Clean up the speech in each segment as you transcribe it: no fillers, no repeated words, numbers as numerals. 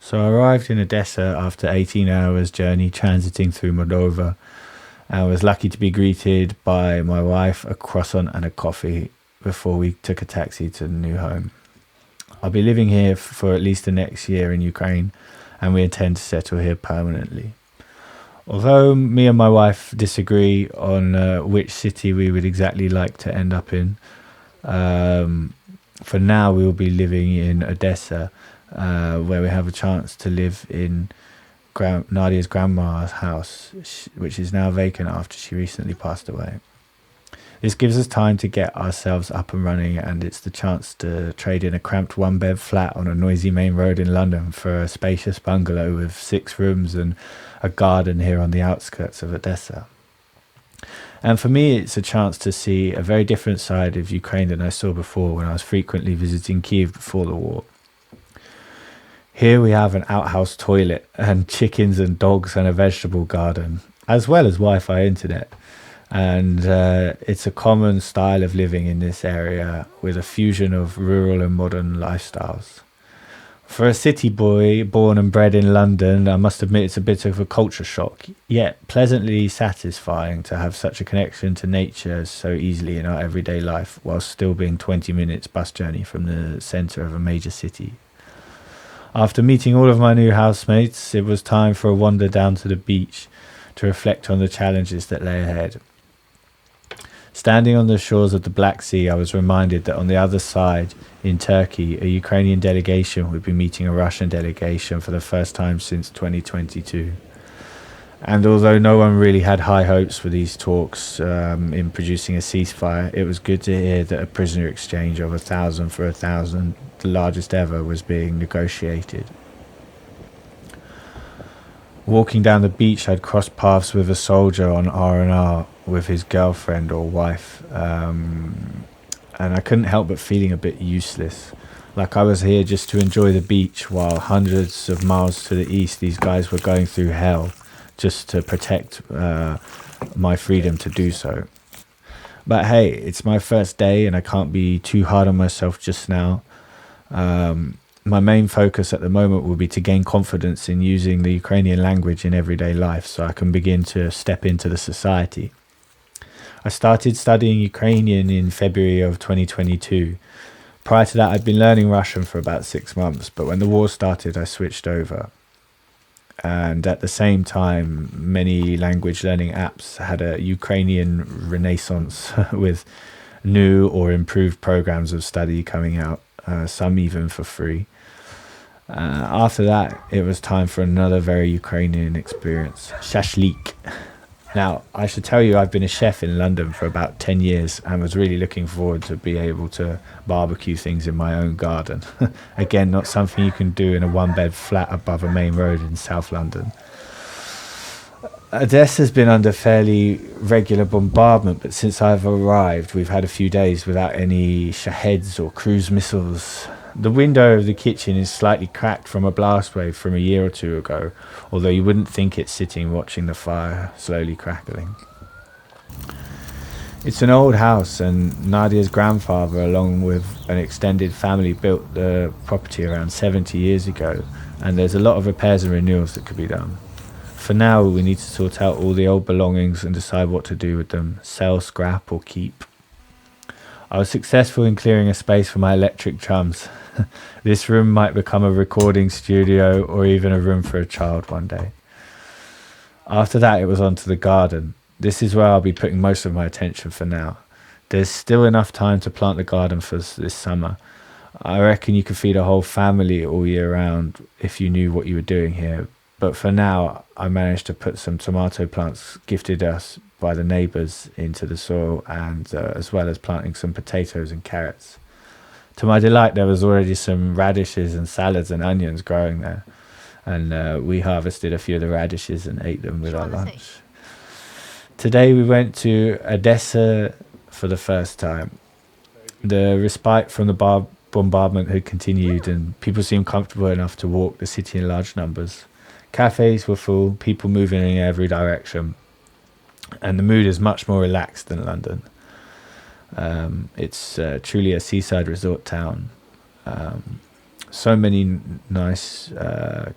So I arrived in Odessa after 18 hours journey transiting through Moldova. I was lucky to be greeted by my wife, a croissant and a coffee before we took a taxi to the new home. I'll be living here for at least the next year in Ukraine, and we intend to settle here permanently. Although me and my wife disagree on which city we would exactly like to end up in, um, for now we will be living in Odessa, where we have a chance to live in Nadia's grandma's house, which is now vacant after she recently passed away. This gives us time to get ourselves up and running, and it's the chance to trade in a cramped one-bed flat on a noisy main road in London for a spacious bungalow with 6 rooms and a garden here on the outskirts of Odessa. And for me, it's a chance to see a very different side of Ukraine than I saw before when I was frequently visiting Kiev before the war. Here we have an outhouse toilet and chickens and dogs and a vegetable garden, as well as Wi-Fi internet. And it's a common style of living in this area with a fusion of rural and modern lifestyles. For a city boy born and bred in London, I must admit it's a bit of a culture shock, yet pleasantly satisfying to have such a connection to nature so easily in our everyday life, whilst still being 20 minutes bus journey from the centre of a major city. After meeting all of my new housemates, it was time for a wander down to the beach to reflect on the challenges that lay ahead. Standing on the shores of the Black Sea, I was reminded that on the other side, in Turkey, a Ukrainian delegation would be meeting a Russian delegation for the first time since 2022. And although no one really had high hopes for these talks in producing a ceasefire, it was good to hear that a prisoner exchange of 1,000 for 1,000, the largest ever, was being negotiated. Walking down the beach, I'd crossed paths with a soldier on R&R with his girlfriend or wife, and I couldn't help but feeling a bit useless. Like I was here just to enjoy the beach, while hundreds of miles to the east, these guys were going through hell just to protect my freedom to do so. But hey, it's my first day and I can't be too hard on myself just now. My main focus at the moment will be to gain confidence in using the Ukrainian language in everyday life so I can begin to step into the society. I started studying Ukrainian in February of 2022. Prior to that, I'd been learning Russian for about 6 months, but when the war started, I switched over. And at the same time, many language learning apps had a Ukrainian renaissance with new or improved programs of study coming out, some even for free. After that, it was time for another very Ukrainian experience, shashlik. Now, I should tell you, I've been a chef in London for about 10 years and was really looking forward to be able to barbecue things in my own garden. Again, not something you can do in a one-bed flat above a main road in South London. Odessa's been under fairly regular bombardment, but since I've arrived, we've had a few days without any Shaheds or cruise missiles. The window of the kitchen is slightly cracked from a blast wave from a year or two ago, although you wouldn't think it's sitting watching the fire slowly crackling. It's an old house, and Nadia's grandfather, along with an extended family, built the property around 70 years ago, and there's a lot of repairs and renewals that could be done. For now, we need to sort out all the old belongings and decide what to do with them, sell, scrap or keep. I was successful in clearing a space for my electric drums. This room might become a recording studio or even a room for a child one day. After that, it was on to the garden. This is where I'll be putting most of my attention for now. There's still enough time to plant the garden for this summer. I reckon you could feed a whole family all year round if you knew what you were doing here. But for now, I managed to put some tomato plants gifted us by the neighbours into the soil, and as well as planting some potatoes and carrots. To my delight, there was already some radishes and salads and onions growing there, and we harvested a few of the radishes and ate them with our lunch. Today we went to Odessa for the first time. The respite from the bombardment had continued, and people seemed comfortable enough to walk the city in large numbers. Cafes were full, people moving in every direction, and the mood is much more relaxed than London. It's truly a seaside resort town. So many nice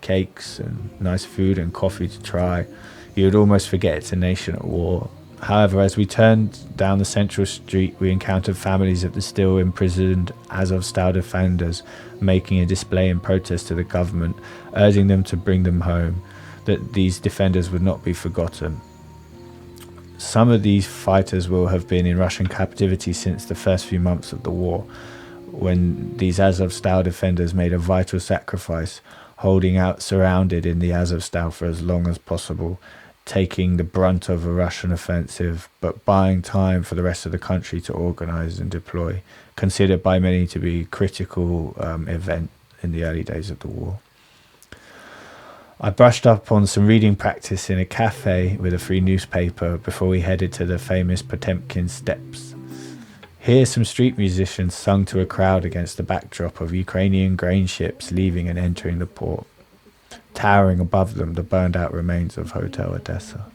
cakes and nice food and coffee to try. You would almost forget it's a nation at war. However, as we turned down the central street, we encountered families of the still imprisoned Azovstal defenders making a display in protest to the government, urging them to bring them home, that these defenders would not be forgotten. Some of these fighters will have been in Russian captivity since the first few months of the war, when these Azovstal defenders made a vital sacrifice, holding out surrounded in the Azovstal for as long as possible, taking the brunt of a Russian offensive, but buying time for the rest of the country to organize and deploy, considered by many to be a critical event in the early days of the war. I brushed up on some reading practice in a cafe with a free newspaper before we headed to the famous Potemkin Steppes. Here some street musicians sung to a crowd against the backdrop of Ukrainian grain ships leaving and entering the port. Towering above them, the burned out remains of Hotel Odessa.